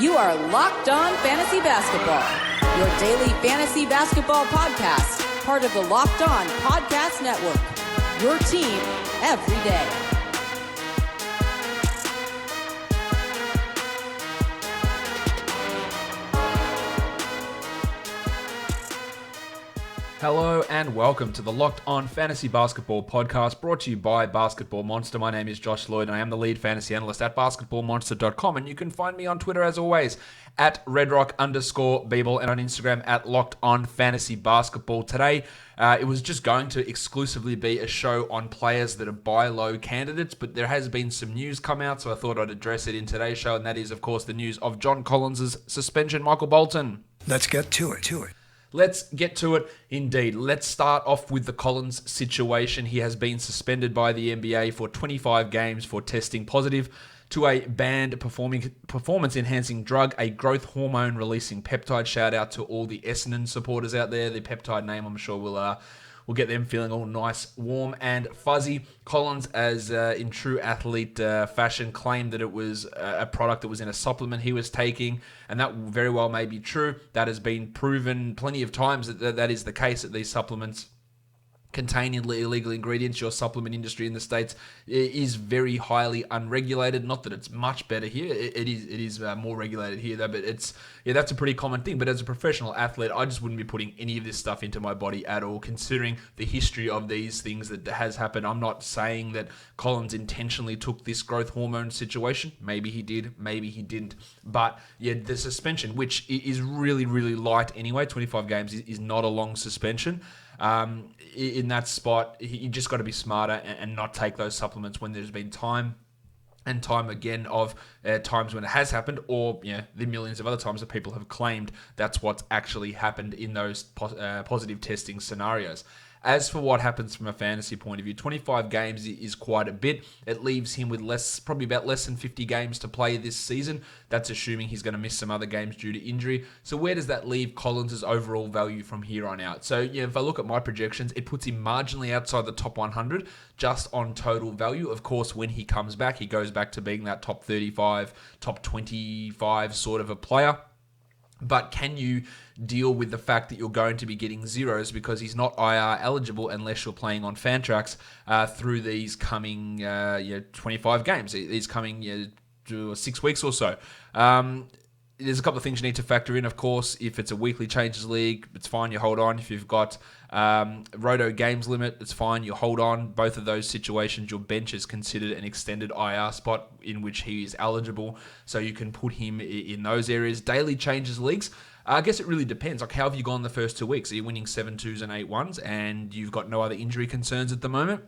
You are Locked On Fantasy Basketball, your daily fantasy basketball podcast, part of the Locked On Podcast Network, your team every day. Hello and welcome to the Locked On Fantasy Basketball podcast brought to you by Basketball Monster. My name is Josh Lloyd and I am the lead fantasy analyst at basketballmonster.com, and you can find me on Twitter as always at redrock_Beeble and on Instagram at Locked On Fantasy Basketball. Today, it was just going to exclusively be a show on players that are buy low candidates, but there has been some news come out, so I thought I'd address it in today's show, and that is, of course, the news of John Collins' suspension. Michael Bolton. Let's get to it. Let's get to it indeed. Let's start off with the Collins situation. He has been suspended by the NBA for 25 games for testing positive to a banned performance-enhancing drug, a growth hormone-releasing peptide. Shout out to all the Essendon supporters out there. The peptide name, I'm sure, will get them feeling all nice, warm, and fuzzy. Collins, as in true athlete fashion, claimed that it was a product that was in a supplement he was taking, and that very well may be true. That has been proven plenty of times that is the case, that these supplements contain illegal ingredients. Your supplement industry in the States is very highly unregulated. Not that it's much better here. It is more regulated here, though, but that's a pretty common thing. But as a professional athlete, I just wouldn't be putting any of this stuff into my body at all, considering the history of these things that has happened. I'm not saying that Collins intentionally took this growth hormone situation. Maybe he did, maybe he didn't. But yeah, the suspension, which is really, really light anyway, 25 games is not a long suspension. In that spot, you just got to be smarter and not take those supplements when there's been time and time again of times when it has happened, or the millions of other times that people have claimed that's what's actually happened in those positive testing scenarios. As for what happens from a fantasy point of view, 25 games is quite a bit. It leaves him with probably about less than 50 games to play this season. That's assuming he's going to miss some other games due to injury. So where does that leave Collins' overall value from here on out? So if I look at my projections, it puts him marginally outside the top 100 just on total value. Of course, when he comes back, he goes back to being that top 35, top 25 sort of a player. But can you deal with the fact that you're going to be getting zeros because he's not IR eligible unless you're playing on Fantrax through these coming 25 games, these coming 6 weeks or so? There's a couple of things you need to factor in, of course. If it's a weekly changes league, it's fine, you hold on. If you've got roto games limit, it's fine, you hold on. Both of those situations, your bench is considered an extended IR spot in which he is eligible, so you can put him in those areas. Daily changes leagues, I guess it really depends. Like, how have you gone the first 2 weeks? Are you winning 7-2s and 8-1s and you've got no other injury concerns at the moment?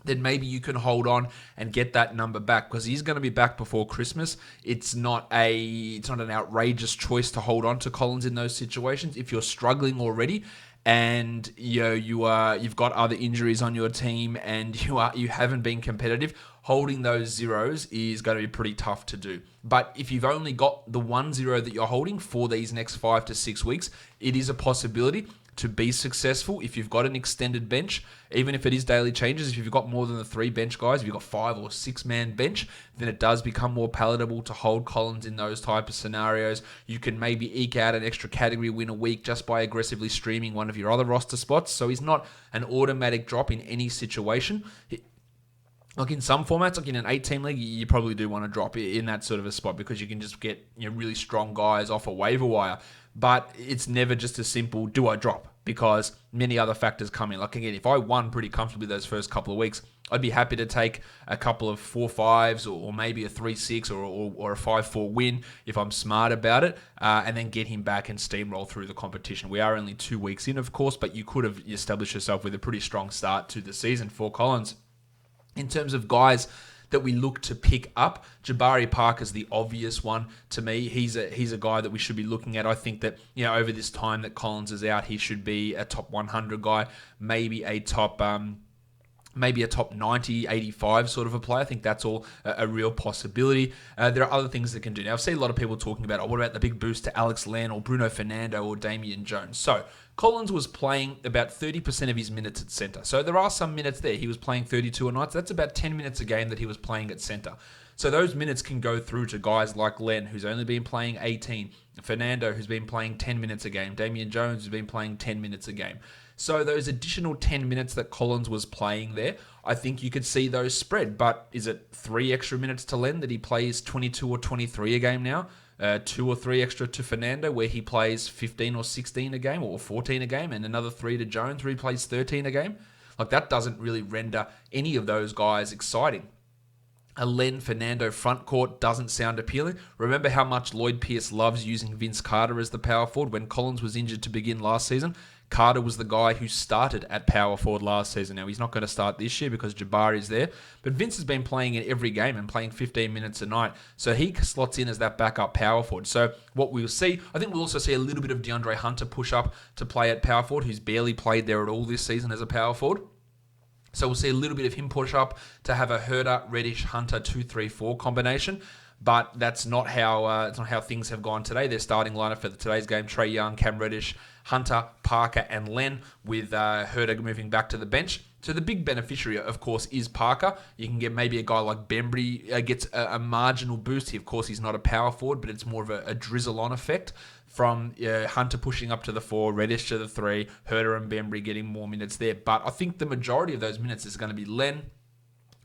Then maybe you can hold on and get that number back, because he's going to be back before Christmas. It's not an outrageous choice to hold on to Collins in those situations. If you're struggling already and you've got other injuries on your team and you haven't been competitive, holding those zeros is going to be pretty tough to do. But if you've only got the 1 0 that you're holding for these next 5 to 6 weeks, it is a possibility to be successful if you've got an extended bench, even if it is daily changes. If you've got more than the 3 bench guys, if you've got 5 or 6 man bench, then it does become more palatable to hold Collins in those type of scenarios. You can maybe eke out an extra category win a week just by aggressively streaming one of your other roster spots. So he's not an automatic drop in any situation. Like in some formats, like in an 8-team league, you probably do want to drop in that sort of a spot because you can just get really strong guys off a waiver wire. But it's never just a simple, do I drop? Because many other factors come in. Like again, if I won pretty comfortably those first couple of weeks, I'd be happy to take a couple of 4-5s or maybe a 3-6 or a 5-4 win if I'm smart about it, and then get him back and steamroll through the competition. We are only 2 weeks in, of course, but you could have established yourself with a pretty strong start to the season for Collins. In terms of guys that we look to pick up, Jabari Parker's the obvious one to me. He's a guy that we should be looking at. I think that over this time that Collins is out, he should be a top 100 guy, maybe a top maybe a top 90, 85 sort of a player. I think that's all a real possibility. There are other things that can do. Now, I've seen a lot of people talking about, what about the big boost to Alex Len or Bruno Fernando or Damian Jones? So, Collins was playing about 30% of his minutes at center. So, there are some minutes there. He was playing 32 a night. So that's about 10 minutes a game that he was playing at center. So, those minutes can go through to guys like Len, who's only been playing 18, Fernando, who's been playing 10 minutes a game, Damian Jones, who's been playing 10 minutes a game. So those additional 10 minutes that Collins was playing there, I think you could see those spread. But is it 3 extra minutes to Len that he plays 22 or 23 a game now? 2 or 3 extra to Fernando where he plays 15 or 16 a game or 14 a game, and another 3 to Jones where he plays 13 a game? Like, that doesn't really render any of those guys exciting. A Len Fernando front court doesn't sound appealing. Remember how much Lloyd Pierce loves using Vince Carter as the power forward? When Collins was injured to begin last season, Carter was the guy who started at power forward last season. Now, he's not going to start this year because Jabari is there, but Vince has been playing in every game and playing 15 minutes a night, so he slots in as that backup power forward. So what we'll see, I think we'll also see a little bit of DeAndre Hunter push up to play at power forward, who's barely played there at all this season as a power forward. So we'll see a little bit of him push up to have a Herder, Reddish, Hunter 2-3-4 combination. But that's not how things have gone today. Their starting lineup for today's game: Trae Young, Cam Reddish, Hunter, Parker, and Len, with Herder moving back to the bench. So the big beneficiary, of course, is Parker. You can get maybe a guy like Bembry gets a marginal boost. Of course, he's not a power forward, but it's more of a drizzle-on effect from Hunter pushing up to the 4, Reddish to the 3, Herder and Bembry getting more minutes there. But I think the majority of those minutes is going to be Len,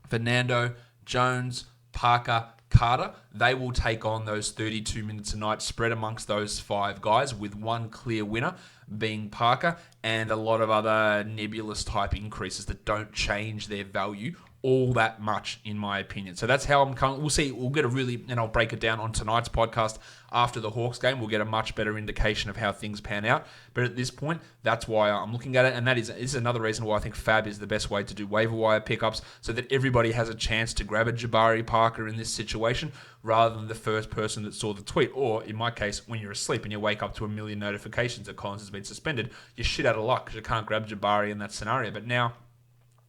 Fernando, Jones, Parker, Carter. They will take on those 32 minutes a night spread amongst those 5 guys, with one clear winner being Parker and a lot of other nebulous type increases that don't change their value all that much, in my opinion. So that's how I'm coming. We'll see. We'll get and I'll break it down on tonight's podcast after the Hawks game. We'll get a much better indication of how things pan out. But at this point, that's why I'm looking at it. And that is another reason why I think Fab is the best way to do waiver wire pickups, so that everybody has a chance to grab a Jabari Parker in this situation, rather than the first person that saw the tweet. Or in my case, when you're asleep and you wake up to a million notifications that Collins has been suspended, you're shit out of luck because you can't grab Jabari in that scenario. But now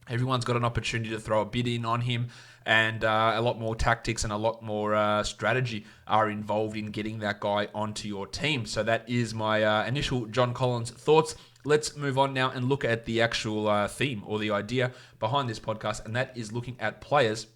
everyone's got an opportunity to throw a bid in on him, and a lot more tactics and a lot more strategy are involved in getting that guy onto your team. So that is my initial John Collins thoughts. Let's move on now and look at the actual theme or the idea behind this podcast, and that is looking at players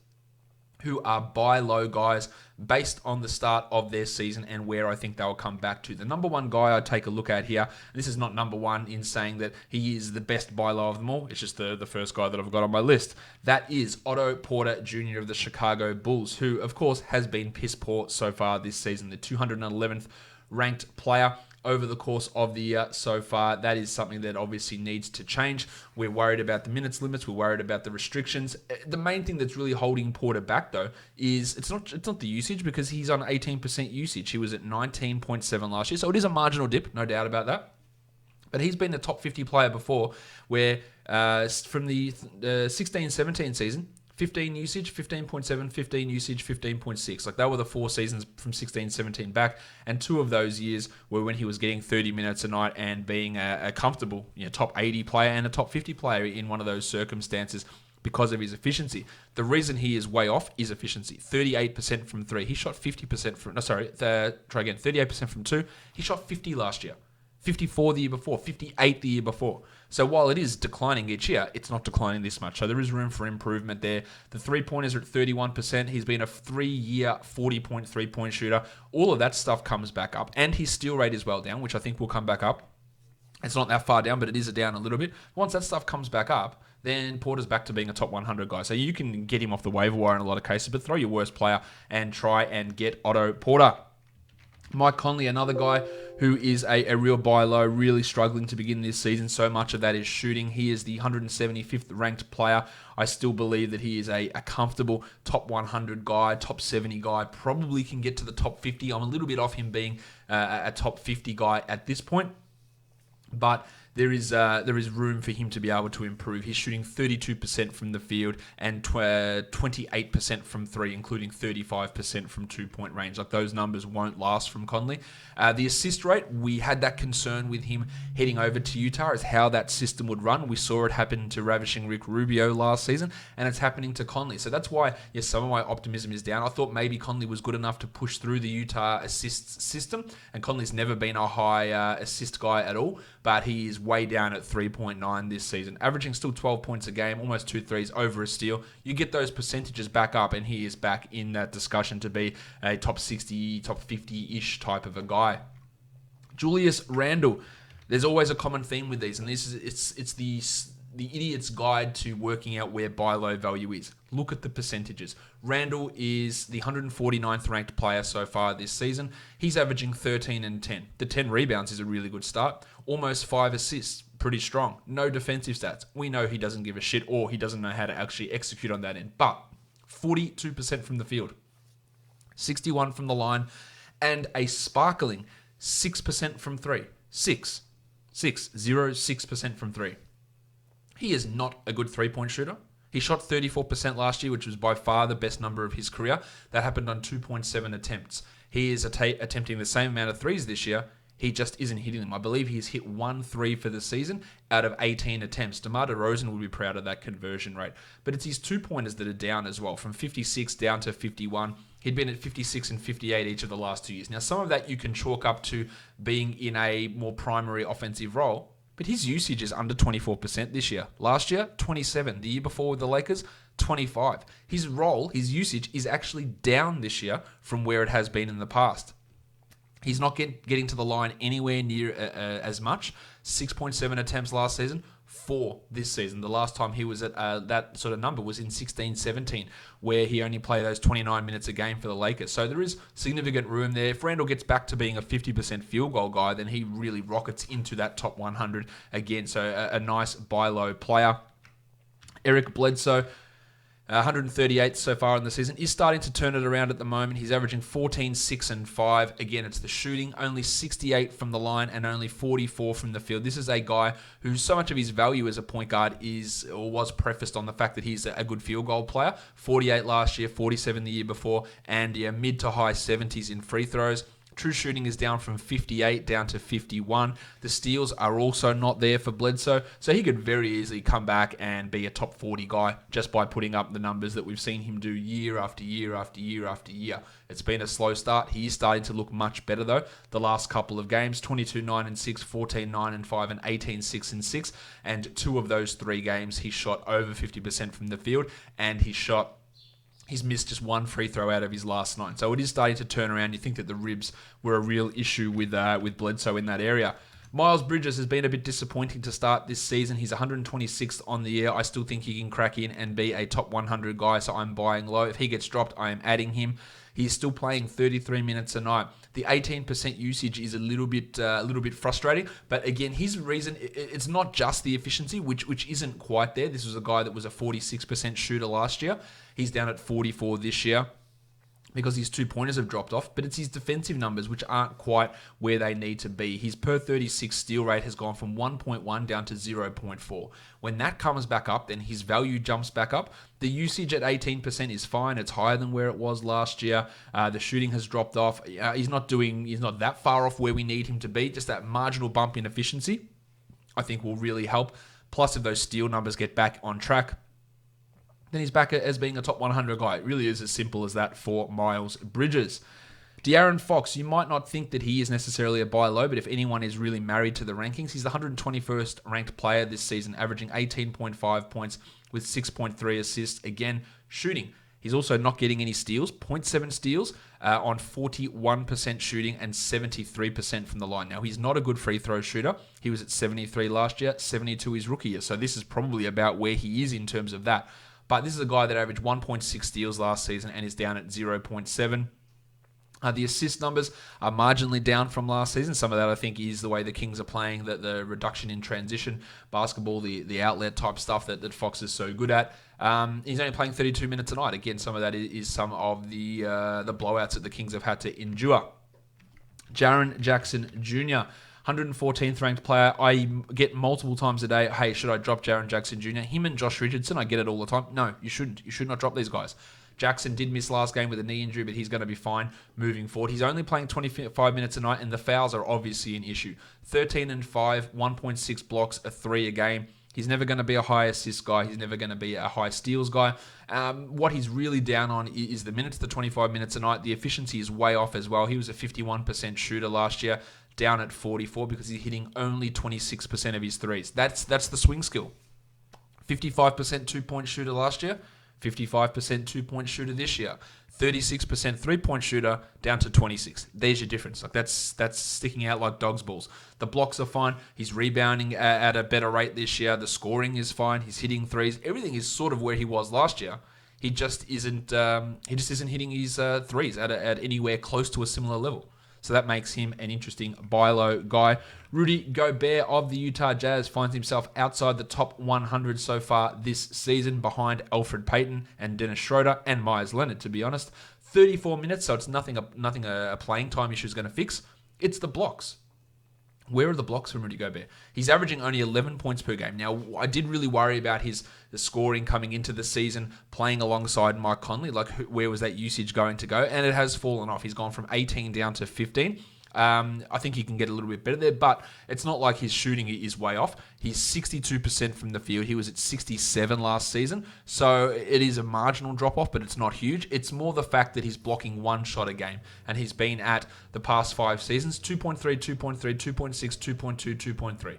who are buy low guys based on the start of their season and where I think they'll come back to. The number one guy I take a look at here, and this is not number one in saying that he is the best buy low of them all, it's just the first guy that I've got on my list. That is Otto Porter Jr. of the Chicago Bulls, who of course has been piss poor so far this season, the 211th ranked player over the course of the year so far. That is something that obviously needs to change. We're worried about the minutes limits. We're worried about the restrictions. The main thing that's really holding Porter back, though, is it's not the usage, because he's on 18% usage. He was at 19.7 last year, so it is a marginal dip, no doubt about that. But he's been a top 50 player before, where from the 16-17 season, 15 usage, 15.7, 15 usage, 15.6. Like, that were the 4 seasons from 16-17 back, and 2 of those years were when he was getting 30 minutes a night and being a comfortable top 80 player and a top 50 player in one of those circumstances because of his efficiency. The reason he is way off is efficiency. 38% from 3. He shot 50% from... No, sorry, try again. 38% from 2. He shot 50 last year. 54 the year before, 58 the year before. So while it is declining each year, it's not declining this much. So there is room for improvement there. The three-pointers are at 31%. He's been a 3-year 40-point three-point shooter. All of that stuff comes back up. And his steal rate is well down, which I think will come back up. It's not that far down, but it is down a little bit. Once that stuff comes back up, then Porter's back to being a top 100 guy. So you can get him off the waiver wire in a lot of cases, but throw your worst player and try and get Otto Porter. Mike Conley, another guy who is a real buy low, really struggling to begin this season. So much of that is shooting. He is the 175th ranked player. I still believe that he is a comfortable top 100 guy, top 70 guy, probably can get to the top 50. I'm a little bit off him being a top 50 guy at this point. But there is room for him to be able to improve. He's shooting 32% from the field and 28% from three, including 35% from 2-point range. Like, those numbers won't last from Conley. The assist rate, we had that concern with him heading over to Utah as how that system would run. We saw it happen to ravishing Rick Rubio last season, and it's happening to Conley. So that's why, yes, some of my optimism is down. I thought maybe Conley was good enough to push through the Utah assists system, and Conley's never been a high assist guy at all, but he is way down at 3.9 this season, averaging still 12 points a game, almost 2 threes, over a steal. You get those percentages back up, and he is back in that discussion to be a top 60, top 50-ish type of a guy. Julius Randle, there's always a common theme with these, and this is it's the idiot's guide to working out where buy low value is. Look at the percentages. Randle is the 149th ranked player so far this season. He's averaging 13 and 10. The 10 rebounds is a really good start. Almost 5 assists. Pretty strong. No defensive stats. We know he doesn't give a shit, or he doesn't know how to actually execute on that end. But 42% from the field, 61 from the line, and a sparkling 6% from three. 6% from three. He is not a good three-point shooter. He shot 34% last year, which was by far the best number of his career. That happened on 2.7 attempts. He is attempting the same amount of threes this year. He just isn't hitting them. I believe he's hit 1 3 for the season out of 18 attempts. DeMar DeRozan would be proud of that conversion rate. But it's his two-pointers that are down as well, from 56 down to 51. He'd been at 56 and 58 each of the last 2 years. Now, some of that you can chalk up to being in a more primary offensive role, but his usage is under 24% this year. Last year, 27. The year before with the Lakers, 25. His role, his usage, is actually down this year from where it has been in the past. He's not getting to the line anywhere near as much. 6.7 attempts last season, 4 this season. The last time he was at that sort of number was in 16-17, where he only played those 29 minutes a game for the Lakers. So there is significant room there. If Randle gets back to being a 50% field goal guy, then he really rockets into that top 100 again. So a nice buy low player. Eric Bledsoe, 138 so far in the season, is starting to turn it around at the moment. He's averaging 14, 6, and 5. Again, it's the shooting. Only 68 from the line and only 44 from the field. This is a guy who so much of his value as a point guard is or was prefaced on the fact that he's a good field goal player. 48 last year, 47 the year before, and mid to high 70s in free throws. True shooting is down from 58 down to 51. The steals are also not there for Bledsoe, so he could very easily come back and be a top 40 guy just by putting up the numbers that we've seen him do year after year after year after year. It's been a slow start. He is starting to look much better though. The last couple of games, 22-9-6, 14-9-5, and 18-6-6, and 2 of those 3 games he shot over 50% from the field, and he's missed just 1 free throw out of his last 9. So it is starting to turn around. You think that the ribs were a real issue with Bledsoe in that area. Myles Bridges has been a bit disappointing to start this season. He's 126th on the year. I still think he can crack in and be a top 100 guy, so I'm buying low. If he gets dropped, I am adding him. He's still playing 33 minutes a night. The 18% usage is a little bit frustrating, but again, his reason, it's not just the efficiency, which isn't quite there. This was a guy that was a 46% shooter last year. He's down at 44 this year because his 2-pointers have dropped off, but it's his defensive numbers which aren't quite where they need to be. His per 36 steal rate has gone from 1.1 down to 0.4. When that comes back up, then his value jumps back up. The usage at 18% is fine. It's higher than where it was last year. The shooting has dropped off. He's not that far off where we need him to be. Just that marginal bump in efficiency, I think, will really help. Plus, if those steal numbers get back on track, then he's back as being a top 100 guy. It really is as simple as that for Myles Bridges. De'Aaron Fox, you might not think that he is necessarily a buy low, but if anyone is really married to the rankings, he's the 121st ranked player this season, averaging 18.5 points with 6.3 assists. Again, shooting. He's also not getting any steals, 0.7 steals on 41% shooting and 73% from the line. Now, he's not a good free throw shooter. He was at 73 last year, 72 his rookie year. So this is probably about where he is in terms of that. But this is a guy that averaged 1.6 steals last season and is down at 0.7. The assist numbers are marginally down from last season. Some of that, I think, is the way the Kings are playing, the reduction in transition basketball, the outlet type stuff that Fox is so good at. He's only playing 32 minutes a night. Again, some of that is some of the blowouts that the Kings have had to endure. Jaren Jackson Jr., 114th ranked player. I get multiple times a day, hey, should I drop Jaren Jackson Jr.? Him and Josh Richardson, I get it all the time. No, you shouldn't. You should not drop these guys. Jackson did miss last game with a knee injury, but he's going to be fine moving forward. He's only playing 25 minutes a night, and the fouls are obviously an issue. 13 and 5, 1.6 blocks, a 3 a game. He's never going to be a high assist guy. He's never going to be a high steals guy. What he's really down on is the minutes, the 25 minutes a night. The efficiency is way off as well. He was a 51% shooter last year, down at 44 because he's hitting only 26% of his threes. That's the swing skill. 55% two-point shooter last year, 55% two-point shooter this year, 36% three-point shooter down to 26. There's your difference. Like that's sticking out like dog's balls. The blocks are fine. He's rebounding at a better rate this year. The scoring is fine. He's hitting threes. Everything is sort of where he was last year. He just isn't. He just isn't hitting his threes at anywhere close to a similar level. So that makes him an interesting buy low guy. Rudy Gobert of the Utah Jazz finds himself outside the top 100 so far this season, behind Elfrid Payton and Dennis Schroeder and Myers Leonard, to be honest. 34 minutes, so it's nothing a playing time issue is going to fix. It's the blocks. Where are the blocks from Rudy Gobert? He's averaging only 11 points per game. Now, I did really worry about the scoring coming into the season, playing alongside Mike Conley. Like, where was that usage going to go? And it has fallen off. He's gone from 18 down to 15. I think he can get a little bit better there, but it's not like his shooting is way off. He's 62% from the field. He was at 67 last season. So it is a marginal drop-off, but it's not huge. It's more the fact that he's blocking one shot a game, and he's been at the past 5 seasons, 2.3, 2.3, 2.6, 2.2, 2.3.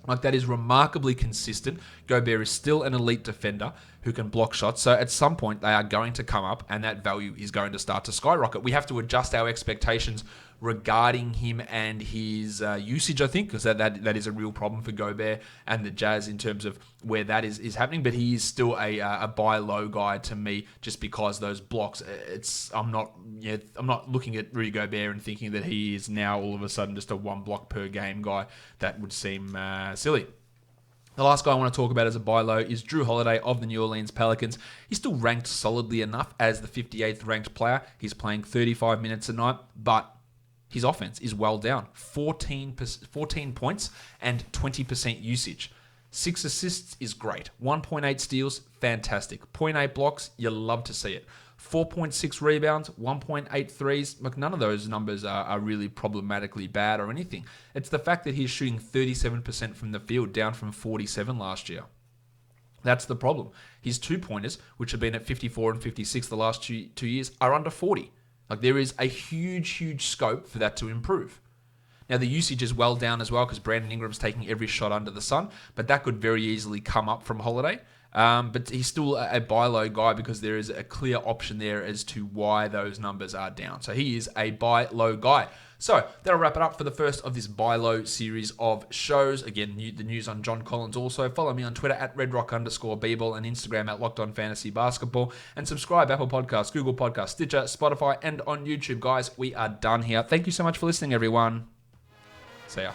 Like, that is remarkably consistent. Gobert is still an elite defender who can block shots. So at some point, they are going to come up, and that value is going to start to skyrocket. We have to adjust our expectations regarding him and his usage, I think, because that is a real problem for Gobert and the Jazz in terms of where that is happening. But he is still a buy low guy to me, just because those blocks. I'm not looking at Rudy Gobert and thinking that he is now all of a sudden just a 1 block per game guy. That would seem silly. The last guy I want to talk about as a buy low is Jrue Holiday of the New Orleans Pelicans. He's still ranked solidly enough as the 58th ranked player. He's playing 35 minutes a night, but his offense is well down. 14 points and 20% usage. 6 assists is great. 1.8 steals, fantastic. 0.8 blocks, you love to see it. 4.6 rebounds, 1.8 threes. Look, none of those numbers are really problematically bad or anything. It's the fact that he's shooting 37% from the field, down from 47 last year. That's the problem. His 2-pointers, which have been at 54 and 56 the last 2 years, are under 40. Like, there is a huge scope for that to improve. Now, the usage is well down as well because Brandon Ingram's taking every shot under the sun, but that could very easily come up from Holiday. But he's still a buy low guy because there is a clear option there as to why those numbers are down. So he is a buy low guy. So that'll wrap it up for the first of this buy low series of shows. Again, the news on John Collins also. Follow me on Twitter at redrock_bball and Instagram at LockedOnFantasyBasketball. And subscribe Apple Podcasts, Google Podcasts, Stitcher, Spotify, and on YouTube. Guys, we are done here. Thank you so much for listening, everyone. See ya.